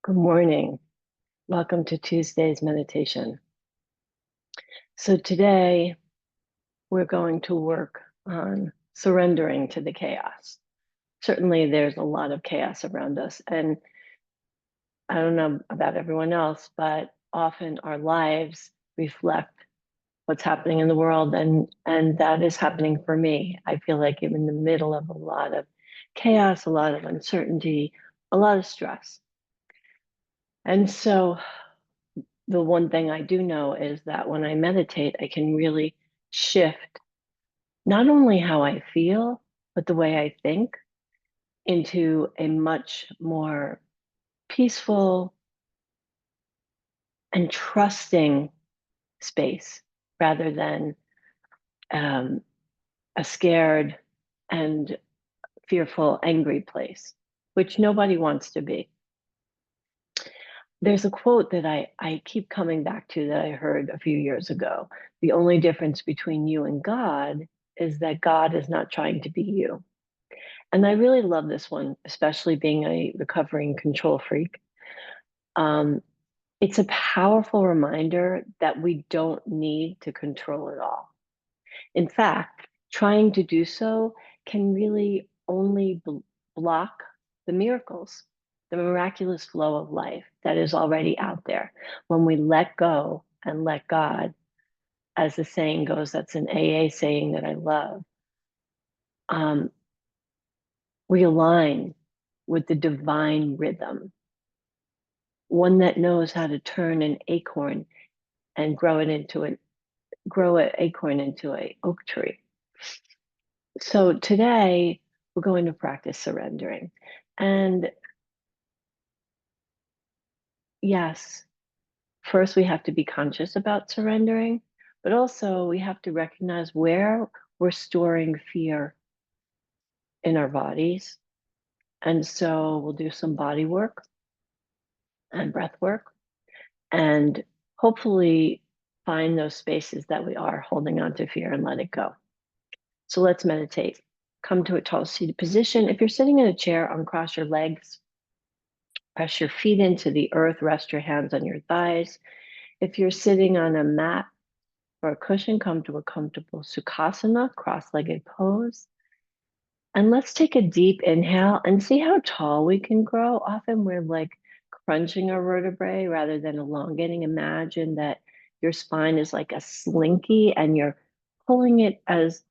Good morning. Welcome to Tuesday's meditation. So today we're going to work on surrendering to the chaos. Certainly there's a lot of chaos around us, and I don't know about everyone else, but often our lives reflect what's happening in the world, and that is happening for me. I feel like I'm in the middle of a lot of chaos, a lot of uncertainty, a lot of stress. And so the one thing I do know is that when I meditate, I can really shift not only how I feel, but the way I think into a much more peaceful and trusting space rather than um, a scared and fearful, angry place, which nobody wants to be. There's a quote that I keep coming back to that I heard a few years ago. The only difference between you and God is that God is not trying to be you. And I really love this one, especially being a recovering control freak. Um, it's a powerful reminder that we don't need to control it all. In fact, trying to do so can really only block the miracles, the miraculous flow of life that is already out there. When we let go and let God, as the saying goes, that's an AA saying that I love, um, we align with the divine rhythm, one that knows how to turn an acorn and grow an acorn into an oak tree. So today we're going to practice surrendering. And yes, first we have to be conscious about surrendering, but also we have to recognize where we're storing fear in our bodies. And so we'll do some body work and breath work and hopefully find those spaces that we are holding on to fear and let it go. So let's meditate. Come to a tall seated position. If you're sitting in a chair, uncross your legs, press your feet into the earth, rest your hands on your thighs. If you're sitting on a mat or a cushion, come to a comfortable Sukhasana, cross-legged pose. And let's take a deep inhale and see how tall we can grow. Often we're like crunching our vertebrae rather than elongating. Imagine that your spine is like a slinky and you're pulling it as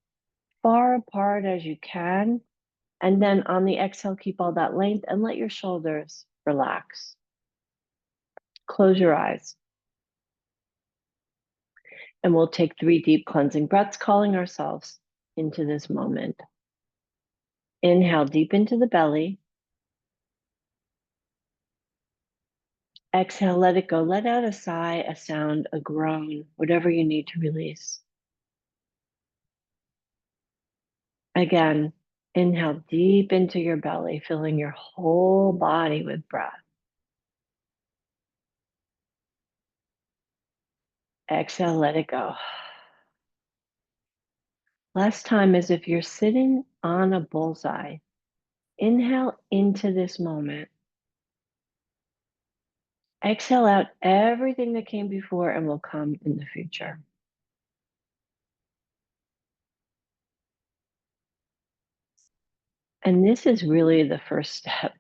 far apart as you can. And then on the exhale, keep all that length and let your shoulders relax. Close your eyes. And we'll take 3 deep cleansing breaths, calling ourselves into this moment. Inhale deep into the belly. Exhale, let it go. Let out a sigh, a sound, a groan, whatever you need to release. Again, inhale deep into your belly, filling your whole body with breath. Exhale, let it go. Last time, as if you're sitting on a bullseye. Inhale into this moment. Exhale out everything that came before and will come in the future. And this is really the first step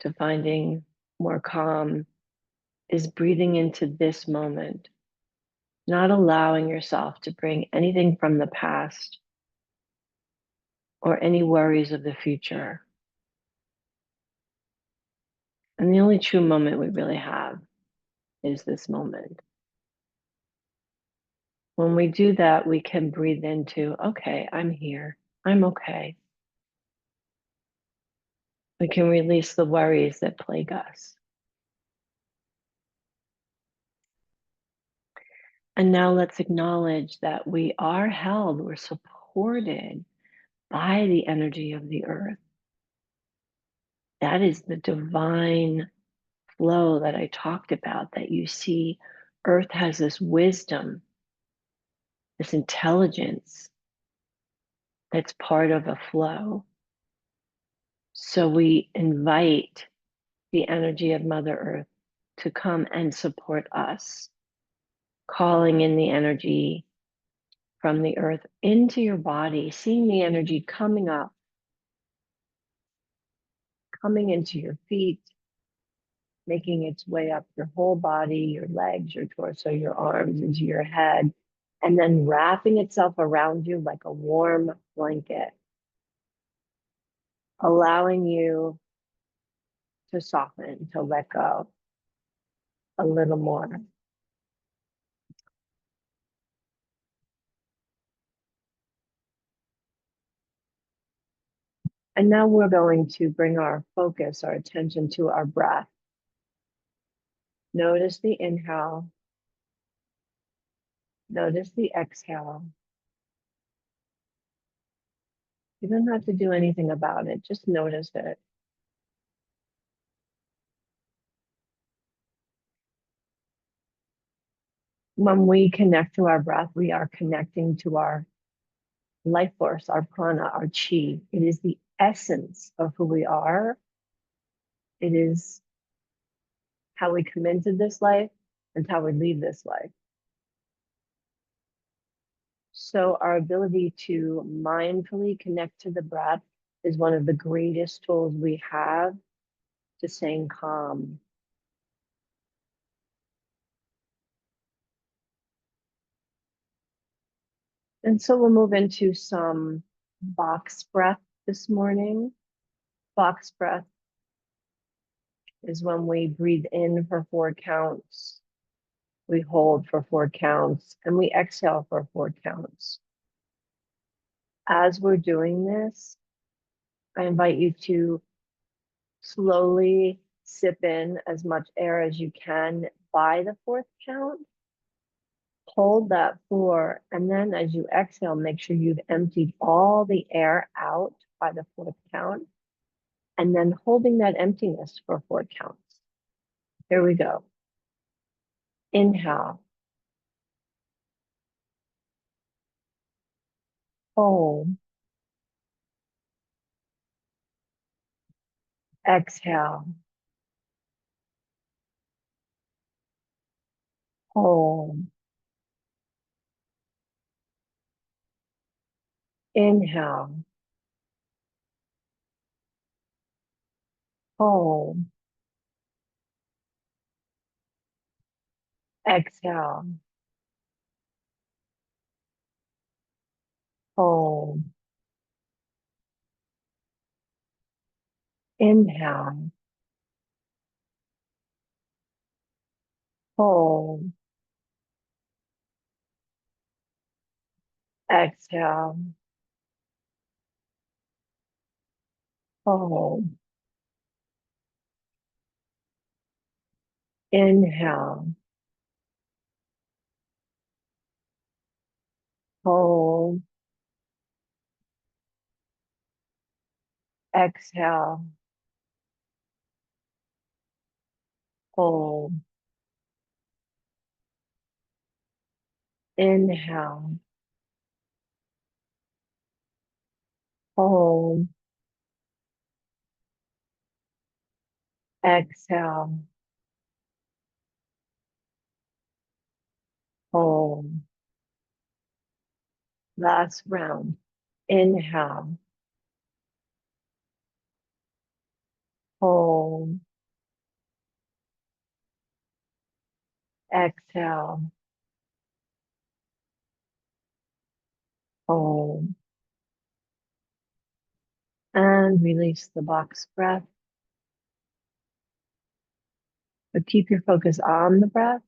to finding more calm, is breathing into this moment, not allowing yourself to bring anything from the past or any worries of the future. And the only true moment we really have is this moment. When we do that, we can breathe into, okay, I'm here. I'm okay. We can release the worries that plague us. And now let's acknowledge that we are held, we're supported by the energy of the earth. That is the divine flow that I talked about, that you see earth has this wisdom, this intelligence that's part of a flow. So we invite the energy of Mother Earth to come and support us, calling in the energy from the earth into your body, seeing the energy coming up, coming into your feet, making its way up your whole body, your legs, your torso, your arms, into your head, and then wrapping itself around you like a warm blanket, allowing you to soften, to let go a little more. And now we're going to bring our focus, our attention to our breath. Notice the inhale. Notice the exhale. You don't have to do anything about it, just notice it. When we connect to our breath, we are connecting to our life force, our prana, our chi. It is the essence of who we are. It is how we come into this life and how we leave this life. So our ability to mindfully connect to the breath is one of the greatest tools we have to staying calm. And so we'll move into some box breath this morning. Box breath is when we breathe in for 4 counts, we hold for 4 counts, and we exhale for 4 counts. As we're doing this, I invite you to slowly sip in as much air as you can by the 4th count. Hold that 4, and then as you exhale, make sure you've emptied all the air out by the 4th count, and then holding that emptiness for 4 counts. Here we go. Inhale. Hold. Exhale. Hold. Inhale. Hold. Exhale. Hold. Inhale. Hold. Exhale. Hold. Inhale. Hold. Exhale. Hold. Inhale. Hold. Exhale. Hold. Last round. Inhale. Hold. Exhale. Hold. And release the box breath. But keep your focus on the breath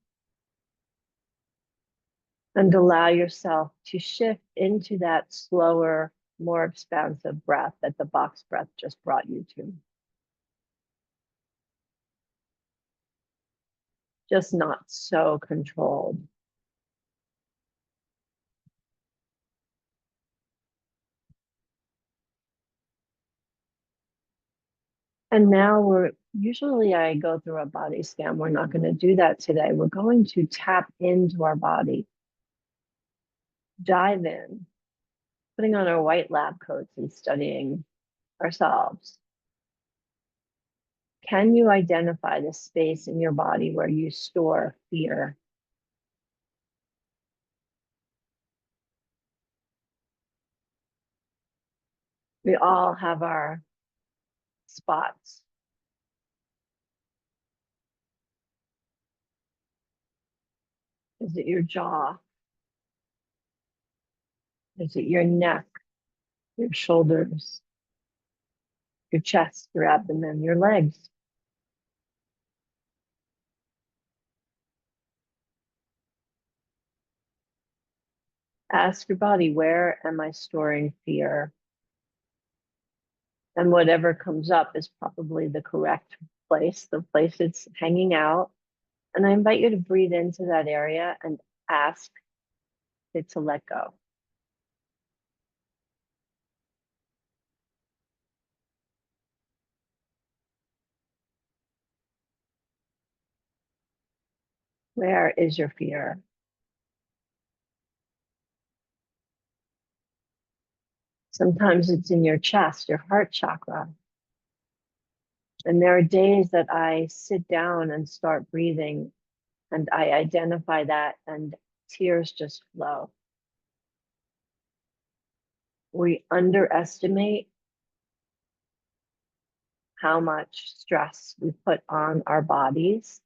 and allow yourself to shift into that slower, more expansive breath that the box breath just brought you to. Just not so controlled. And now usually I go through a body scan. We're not going to do that today. We're going to tap into our body, dive in, putting on our white lab coats and studying ourselves. Can you identify the space in your body where you store fear? We all have our spots. Is it your jaw? Is it your neck, your shoulders, your chest, your abdomen, your legs? Ask your body, where am I storing fear? And whatever comes up is probably the correct place, the place it's hanging out. And I invite you to breathe into that area and ask it to let go. Where is your fear? Sometimes it's in your chest, your heart chakra. And there are days that I sit down and start breathing and I identify that and tears just flow. We underestimate how much stress we put on our bodies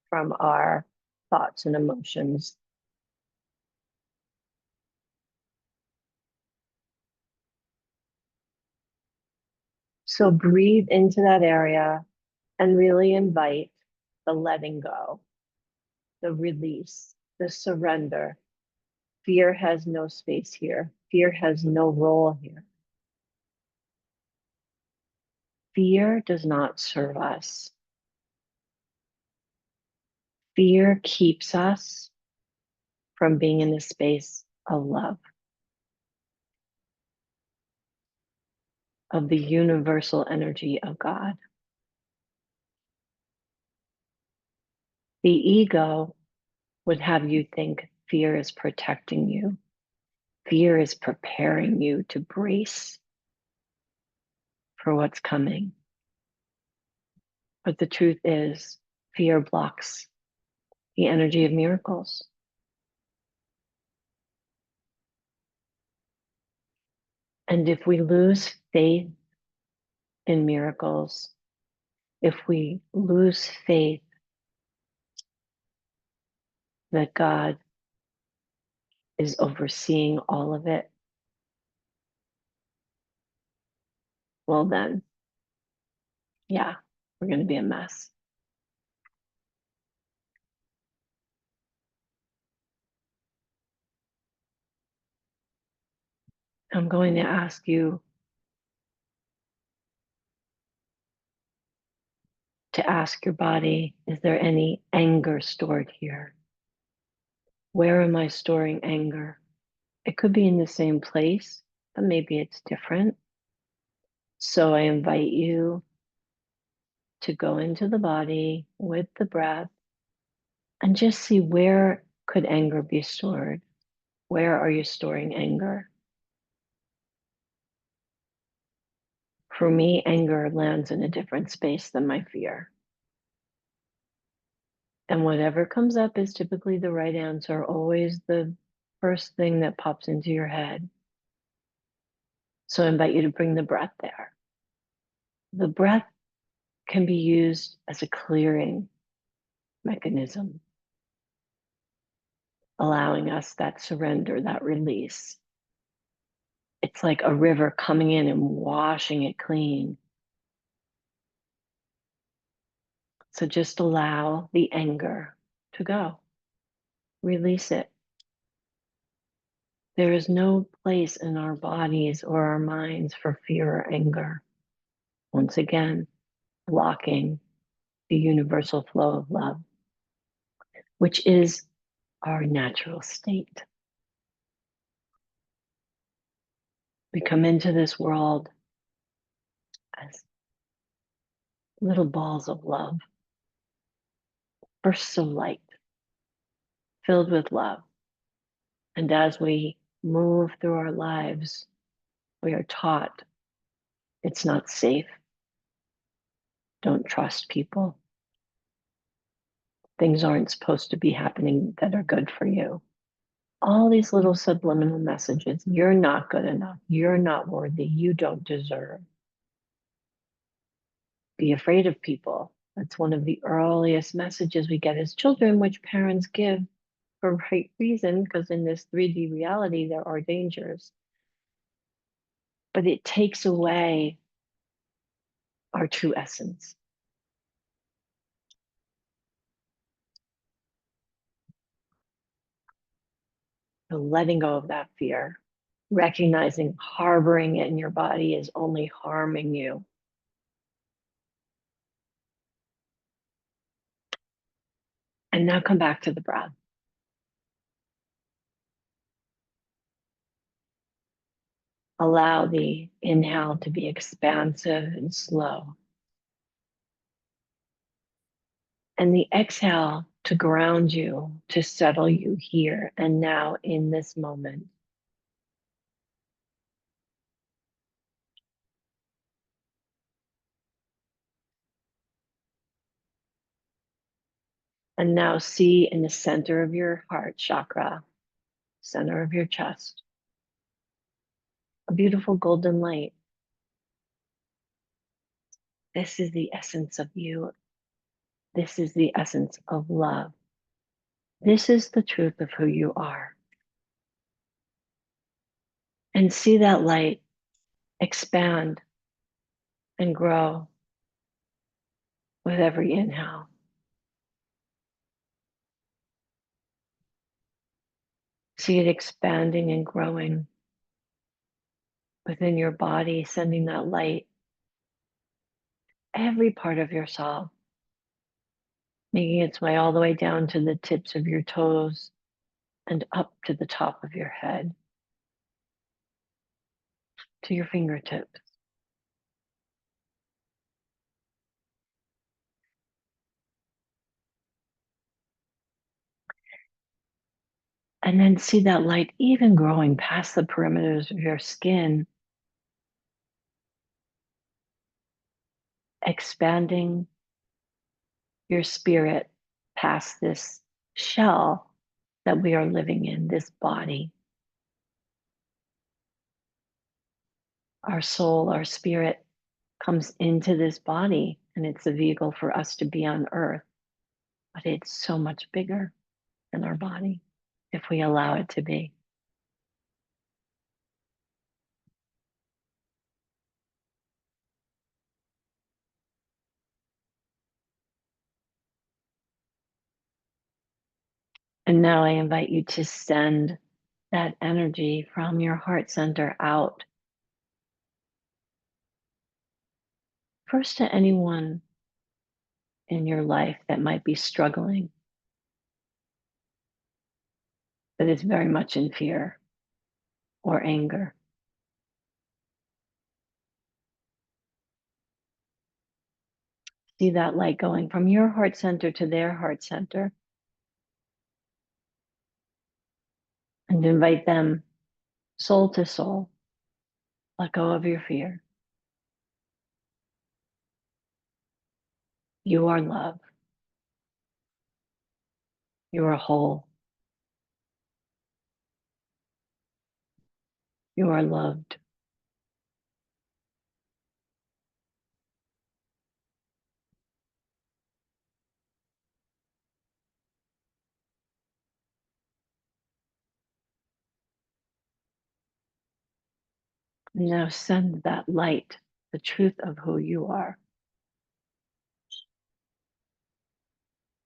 from our thoughts and emotions. So breathe into that area and really invite the letting go, the release, the surrender. Fear has no space here. Fear has no role here. Fear does not serve us. Fear keeps us from being in the space of love, of the universal energy of God. The ego would have you think fear is protecting you. Fear is preparing you to brace for what's coming. But the truth is, fear blocks the energy of miracles. And if we lose faith in miracles, if we lose faith that God is overseeing all of it, well, then, yeah, we're going to be a mess. I'm going to ask you to ask your body, is there any anger stored here? Where am I storing anger? It could be in the same place, but maybe it's different. So I invite you to go into the body with the breath and just see, where could anger be stored? Where are you storing anger? For me, anger lands in a different space than my fear. And whatever comes up is typically the right answer, always the first thing that pops into your head. So I invite you to bring the breath there. The breath can be used as a clearing mechanism, allowing us that surrender, that release. It's like a river coming in and washing it clean. So just allow the anger to go. Release it. There is no place in our bodies or our minds for fear or anger. Once again, blocking the universal flow of love, which is our natural state. We come into this world as little balls of love, bursts of light, filled with love. And as we move through our lives, we are taught it's not safe, Don't trust people. Things aren't supposed to be happening that are good for you. All these little subliminal messages. You're not good enough. You're not worthy. You don't deserve. Be afraid of people. That's one of the earliest messages we get as children, which parents give for right reason, because in this 3D reality, there are dangers. But it takes away our true essence. So letting go of that fear, recognizing harboring it in your body is only harming you. And now come back to the breath. Allow the inhale to be expansive and slow, and the exhale to ground you, to settle you here and now in this moment. And now see in the center of your heart chakra, center of your chest, a beautiful golden light. This is the essence of you. This is the essence of love. This is the truth of who you are. And see that light expand and grow with every inhale. See it expanding and growing within your body, sending that light every part of your soul, making its way all the way down to the tips of your toes and up to the top of your head, to your fingertips. And then see that light even growing past the perimeters of your skin, expanding your spirit past this shell that we are living in, this body. Our soul, our spirit comes into this body, and it's a vehicle for us to be on earth, but it's so much bigger than our body if we allow it to be. And now I invite you to send that energy from your heart center out. First, to anyone in your life that might be struggling, that is very much in fear or anger. See that light going from your heart center to their heart center, and invite them soul to soul. Let go of your fear. You are love. You are whole. You are loved. Now send that light, the truth of who you are,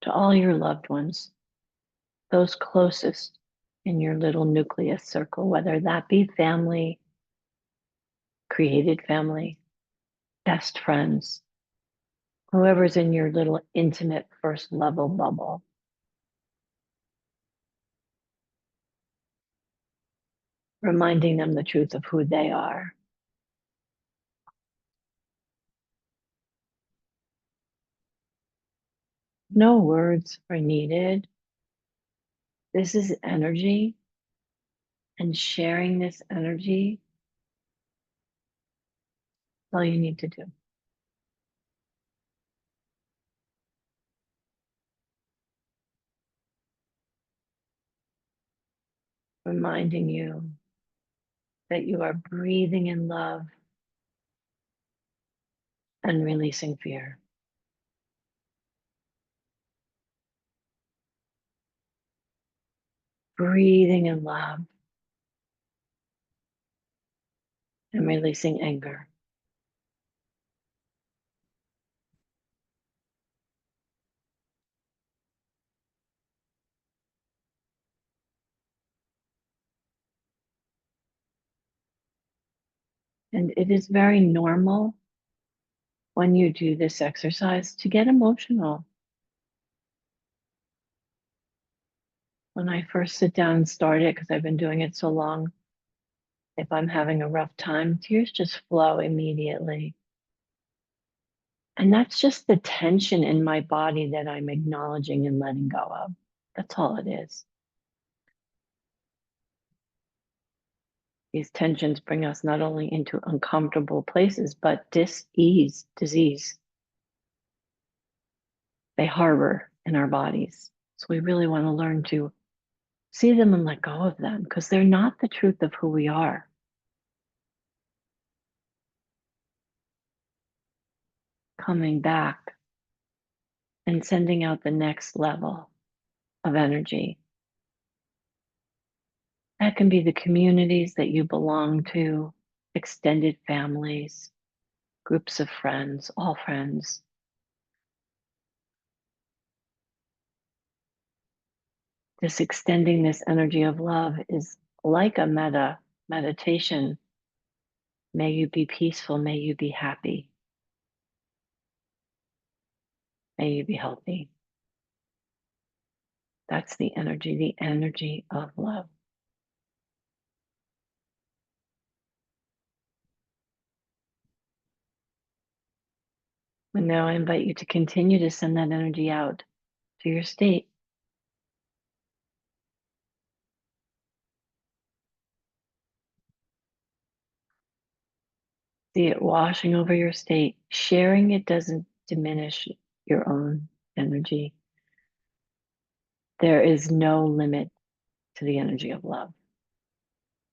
to all your loved ones, those closest in your little nucleus circle, whether that be family, created family, best friends, whoever's in your little intimate first level bubble. Reminding them the truth of who they are. No words are needed. This is energy, and sharing this energy is all you need to do. reminding you that you are breathing in love and releasing fear. Breathing in love and releasing anger. And it is very normal when you do this exercise to get emotional. When I first sit down and start it, because I've been doing it so long, if I'm having a rough time, tears just flow immediately. And that's just the tension in my body that I'm acknowledging and letting go of. That's all it is. These tensions bring us not only into uncomfortable places, but dis-ease, disease. They harbor in our bodies. So we really want to learn to see them and let go of them because they're not the truth of who we are. Coming back and sending out the next level of energy. That can be the communities that you belong to, extended families, groups of friends, all friends. This extending this energy of love is like a meditation. May you be peaceful. May you be happy. May you be healthy. That's the energy of love. And now I invite you to continue to send that energy out to your state. See it washing over your state. Sharing it doesn't diminish your own energy. There is no limit to the energy of love.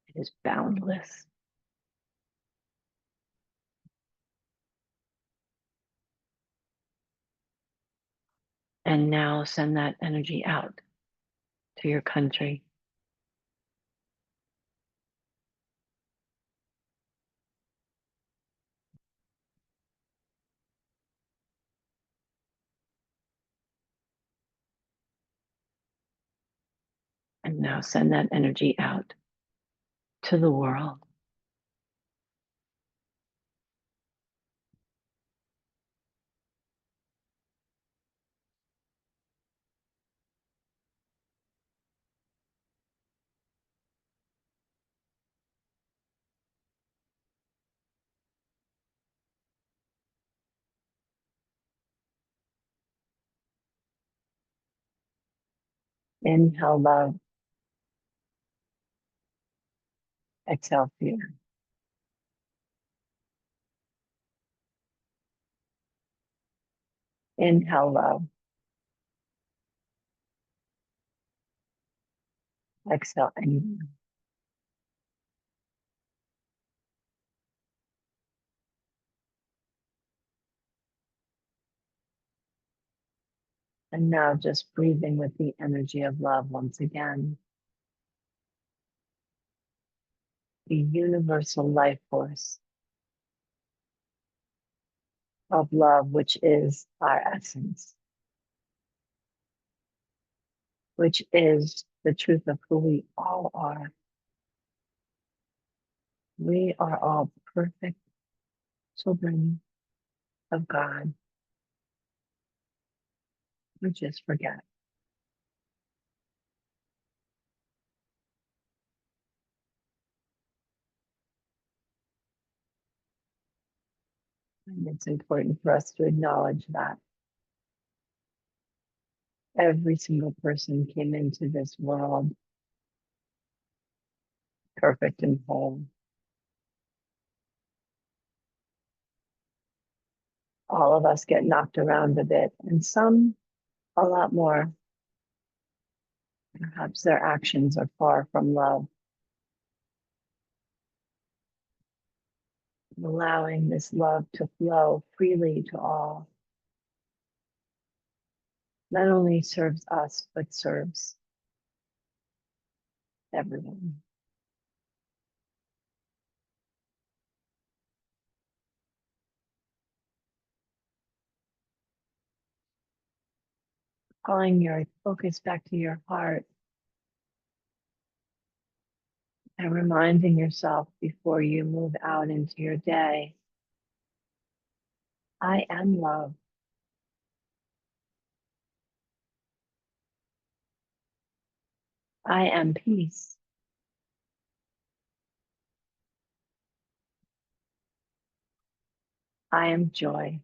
It is boundless. And now send that energy out to your country. And now send that energy out to the world. Inhale love, exhale fear. Inhale love, exhale anger. And now just breathing with the energy of love once again. The universal life force of love, which is our essence, which is the truth of who we all are. We are all perfect children of God. We just forget. And it's important for us to acknowledge that every single person came into this world perfect and whole. All of us get knocked around a bit, and some a lot more Perhaps their actions are far from love. Allowing this love to flow freely to all not only serves us, but serves everyone. Calling your focus back to your heart and reminding yourself before you move out into your day, I am love. I am peace. I am joy.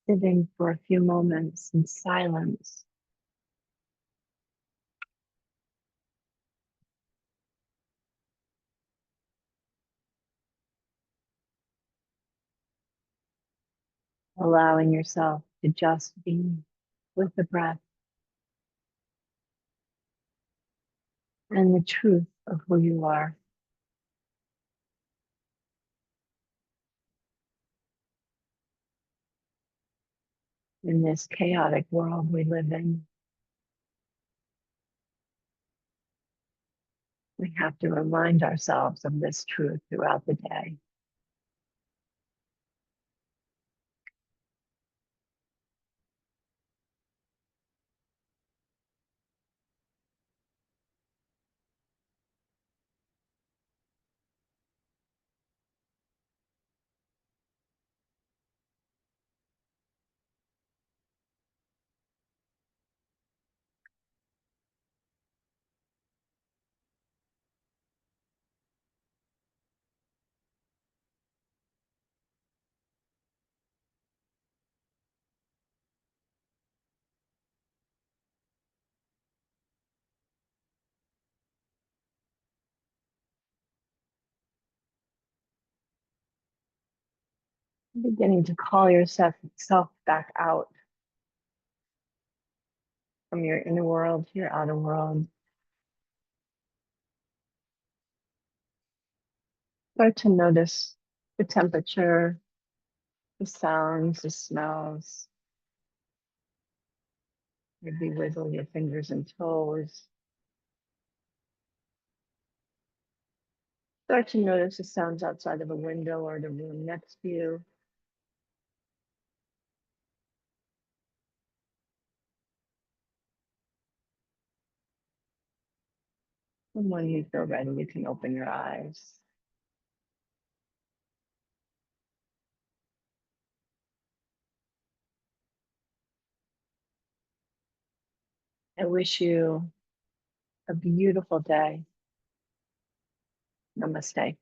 Sitting for a few moments in silence, allowing yourself to just be with the breath and the truth of who you are in this chaotic world we live in. We have to remind ourselves of this truth throughout the day. Beginning to call yourself back out from your inner world to your outer world. Start to notice the temperature, the sounds, the smells. Maybe wiggle your fingers and toes. Start to notice the sounds outside of a window or the room next to you. And when you feel ready, you can open your eyes. I wish you a beautiful day. Namaste.